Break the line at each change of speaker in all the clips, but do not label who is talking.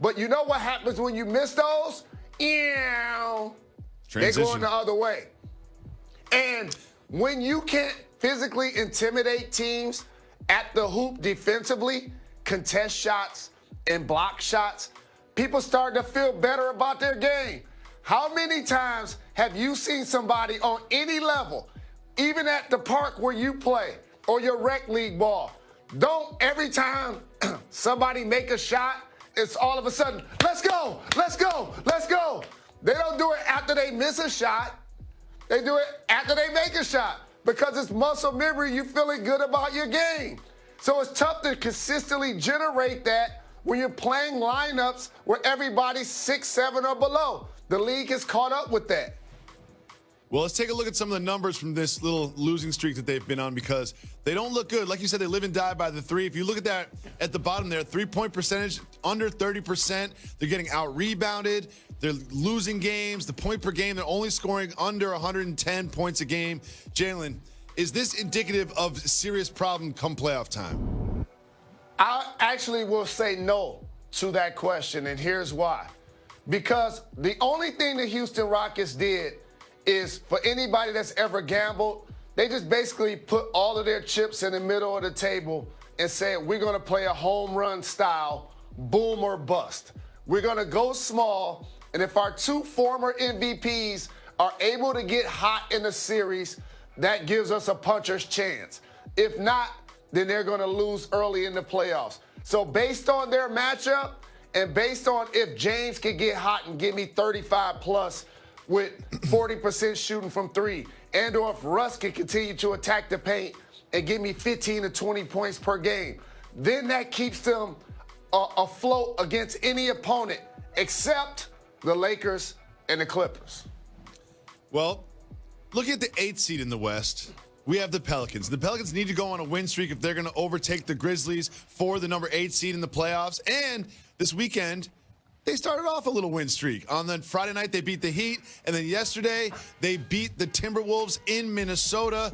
But you know what happens when you miss those? They're going the other way. And when you can't physically intimidate teams at the hoop defensively, contest shots and block shots, people start to feel better about their game. How many times have you seen somebody on any level, even at the park where you play or your rec league ball, don't every time somebody make a shot, it's all of a sudden, let's go, let's go, let's go. They don't do it after they miss a shot. They do it after they make a shot because it's muscle memory. You feeling good about your game. So it's tough to consistently generate that when you're playing lineups where everybody's 6'7" or below. The league has caught up with that.
Well, let's take a look at some of the numbers from this little losing streak that they've been on because they don't look good. Like you said, they live and die by the three. If you look at that at the bottom there, 3-point percentage, under 30%. They're getting out-rebounded. They're losing games. The point per game, they're only scoring under 110 points a game. Jalen, is this indicative of a serious problem come playoff time?
I actually will say no to that question, and here's why. Because the only thing the Houston Rockets did is, for anybody that's ever gambled, they just basically put all of their chips in the middle of the table and said, we're going to play a home run style, boom or bust. We're going to go small, and if our two former MVPs are able to get hot in the series, that gives us a puncher's chance. If not, then they're going to lose early in the playoffs. So based on their matchup and based on if James can get hot and give me 35 plus with 40% shooting from three, and or if Russ can continue to attack the paint and give me 15 to 20 points per game, then that keeps them afloat against any opponent except the Lakers and the Clippers.
Well, looking at the 8th seed in the West, we have the Pelicans. The Pelicans need to go on a win streak if they're going to overtake the Grizzlies for the number 8 seed in the playoffs. And this weekend, they started off a little win streak. On the Friday night, they beat the Heat. And then yesterday, they beat the Timberwolves in Minnesota.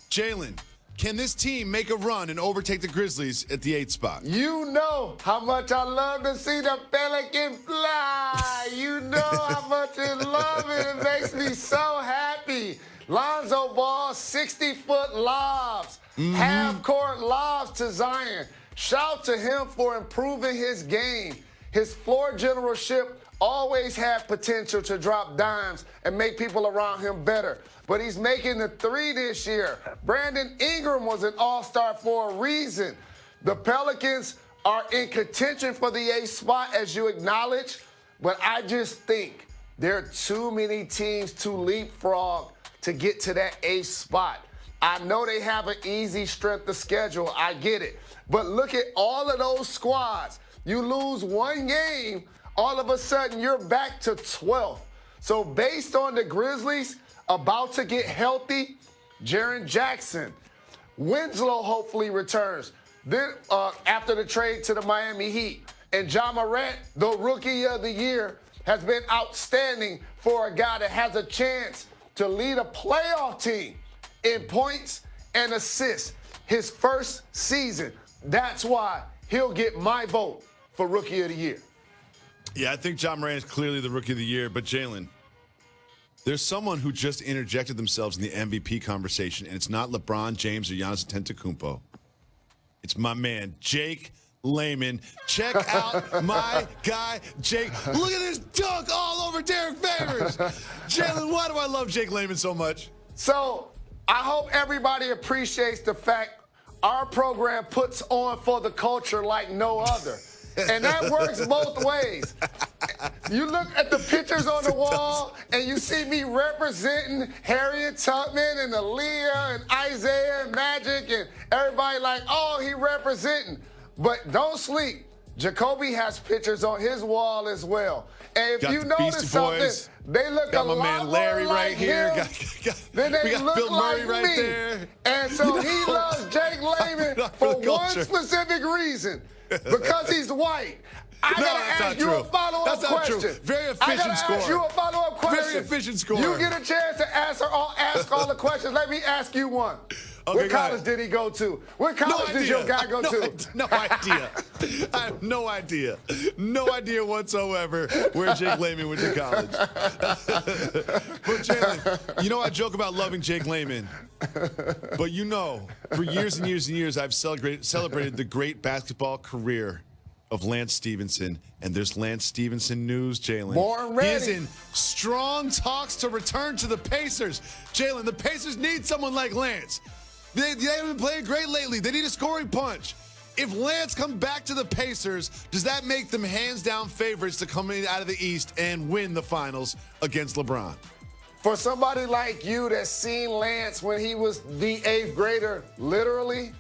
Jalen, can this team make a run and overtake the Grizzlies at the 8th spot?
You know how much I love to see the Pelicans fly. You know how much I love it. It makes me so happy. Lonzo Ball, 60-foot lobs, half-court lobs to Zion. Shout to him for improving his game. His floor generalship always had potential to drop dimes and make people around him better. But he's making the three this year. Brandon Ingram was an all-star for a reason. The Pelicans are in contention for the 8th spot, as you acknowledge. But I just think there are too many teams to leapfrog to get to that 8th spot. I know they have an easy strength of schedule. I get it. But look at all of those squads. You lose one game, all of a sudden you're back to 12th. So based on the Grizzlies about to get healthy, Jaren Jackson, Winslow hopefully returns. Then after the trade to the Miami Heat, and Ja Morant, the Rookie of the Year, has been outstanding for a guy that has a chance to lead a playoff team in points and assists his first season. That's why he'll get my vote for Rookie of the Year.
Yeah, I think Ja Morant is clearly the Rookie of the Year, but Jalen, there's someone who just interjected themselves in the MVP conversation, and it's not LeBron James or Giannis Antetokounmpo. It's my man, Jake Layman. Check out my guy, Jake. Look at this dunk all over Derek Favors. Jalen, why do I love Jake Layman so much?
So I hope everybody appreciates the fact our program puts on for the culture like no other. And that works both ways. You look at the pictures on the wall, and you see me representing Harriet Tubman and Aaliyah and Isaiah and Magic, and everybody like, oh, he representing. But don't sleep. Jacoby has pictures on his wall as well. And if you notice something, they look a lot more like him. Got my man Larry right here. Then they
we got
look
Bill
like
Murray right
me.
there.
And so he loves Jake Layman for one specific reason. Because he's white. I gotta ask you a follow-up question.
True. Very efficient score.
I gotta ask you a follow-up question.
Very efficient score.
You get a chance to ask all the questions. Let me ask you one.
Okay,
what college did he go to? What college did your guy go to?
No idea. I have no idea. No idea whatsoever where Jake Layman went to college. But Jalen, you know I joke about loving Jake Layman. But you know, for years and years and years, I've celebrated the great basketball career of Lance Stephenson, and there's Lance Stephenson news, Jalen.
Born ready.
He is in strong talks to return to the Pacers. Jalen, the Pacers need someone like Lance. They haven't been playing great lately. They need a scoring punch. If Lance comes back to the Pacers, does that make them hands-down favorites to come in out of the East and win the finals against LeBron?
For somebody like you that's seen Lance when he was the 8th grader, literally,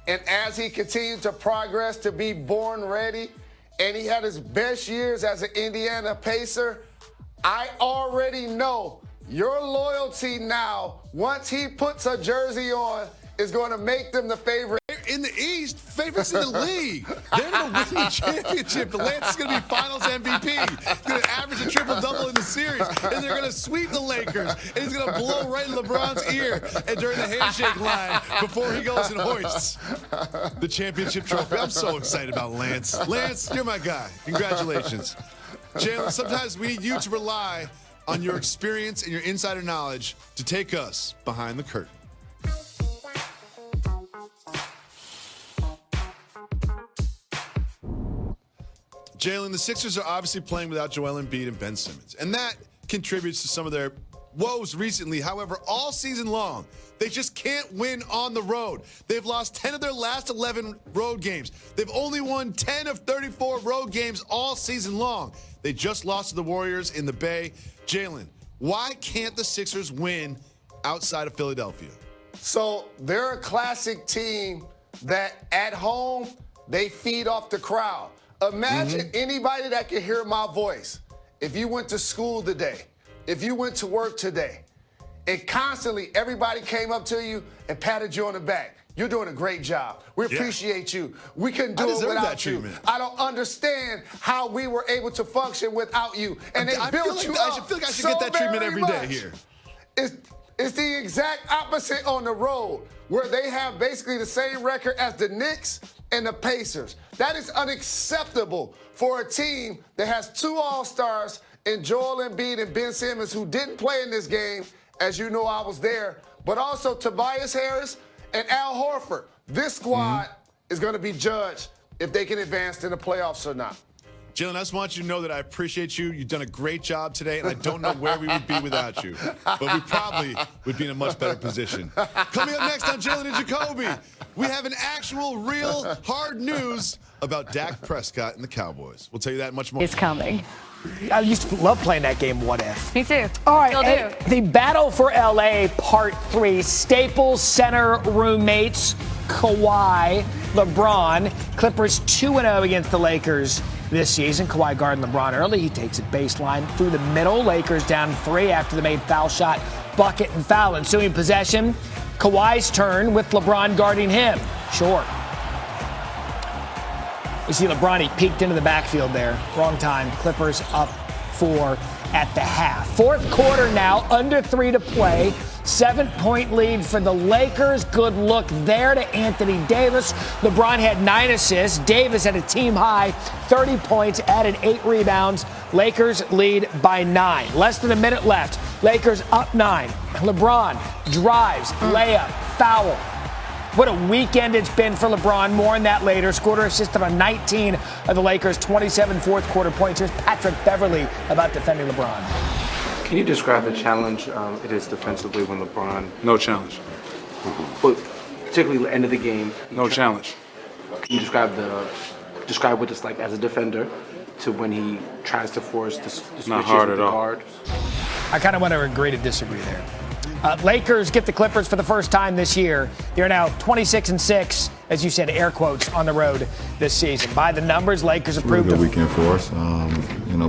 and as he continued to progress to be born ready, and he had his best years as an Indiana Pacer, I already know your loyalty now, once he puts a jersey on, is going to make them the favorite.
In the East, favorites in the league. They're going to win the championship. Lance is going to be Finals MVP. He's going to average a triple-double in the series. And they're going to sweep the Lakers. And he's going to blow right in LeBron's ear and during the handshake line before he goes and hoists the championship trophy. I'm so excited about Lance. Lance, you're my guy. Congratulations. Jalen, sometimes we need you to rely on your experience and your insider knowledge to take us behind the curtain. Jalen, the Sixers are obviously playing without Joel Embiid and Ben Simmons, and that contributes to some of their woes recently. However, all season long, they just can't win on the road. They've lost 10 of their last 11 road games. They've only won 10 of 34 road games all season long. They just lost to the Warriors in the Bay. Jalen, why can't the Sixers win outside of Philadelphia?
So they're a classic team that at home, they feed off the crowd. Imagine anybody that can hear my voice. If you went to school today, if you went to work today, and constantly everybody came up to you and patted you on the back. You're doing a great job. We appreciate you. We couldn't do it without you. I don't understand how we were able to function without you. And they built you up.
I feel like I should get that treatment every day here.
It's the exact opposite on the road, where they have basically the same record as the Knicks and the Pacers. That is unacceptable for a team that has 2 All-Stars in Joel Embiid and Ben Simmons, who didn't play in this game. As you know, I was there. But also Tobias Harris and Al Horford. This squad is going to be judged if they can advance to the playoffs or not.
Jalen, I just want you to know that I appreciate you. You've done a great job today, and I don't know where we would be without you. But we probably would be in a much better position. Coming up next on Jalen and Jacoby, we have an actual, real, hard news about Dak Prescott and the Cowboys. We'll tell you that and much more.
It's coming.
I used to love playing that game, What If.
Me too.
All right,
Still do.
The Battle for LA Part 3. Staples Center roommates Kawhi, LeBron. Clippers 2-0 against the Lakers this season. Kawhi guarding LeBron early. He takes it baseline through the middle. Lakers down 3 after the made foul shot, bucket, and foul. Ensuing possession, Kawhi's turn with LeBron guarding him. Short. You see LeBron, he peeked into the backfield there. Wrong time. Clippers up 4 at the half. Fourth quarter now, under 3 to play. 7-point lead for the Lakers. Good look there to Anthony Davis. LeBron had 9 assists. Davis had a team high 30 points, added 8 rebounds. Lakers lead by 9. Less than a minute left. Lakers up 9. LeBron drives, layup, foul. What a weekend it's been for LeBron. More on that later. Scored or assisted on 19 of the Lakers' 27 fourth quarter points. Here's Patrick Beverley about defending LeBron.
Can you describe the challenge it is defensively when LeBron?
No challenge.
But particularly the end of the game.
No challenge.
Can you describe what it's like as a defender to when he tries to force the switches
Not hard
with
at
the
all.
guard?
I kind of want to agree to disagree there. Lakers get the Clippers for the first time this year. They're now 26-6, as you said, air quotes, on the road this season. By the numbers, Lakers approved.
Really good weekend for us.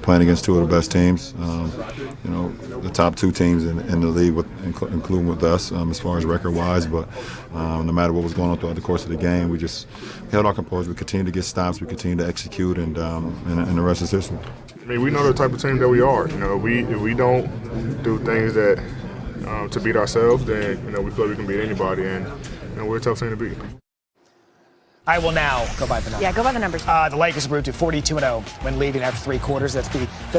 Playing against 2 of the best teams. The top 2 teams in the league, including with us, as far as record-wise. But no matter what was going on throughout the course of the game, we just held our composure. We continued to get stops. We continued to execute, and the rest is history.
I mean, we know the type of team that we are. If we don't do things that to beat ourselves, then we feel we can beat anybody. And and we're a tough team to beat.
I will now go by the numbers.
Yeah, go by the numbers.
The Lakers improved to 42-0 when leading after 3 quarters. That's the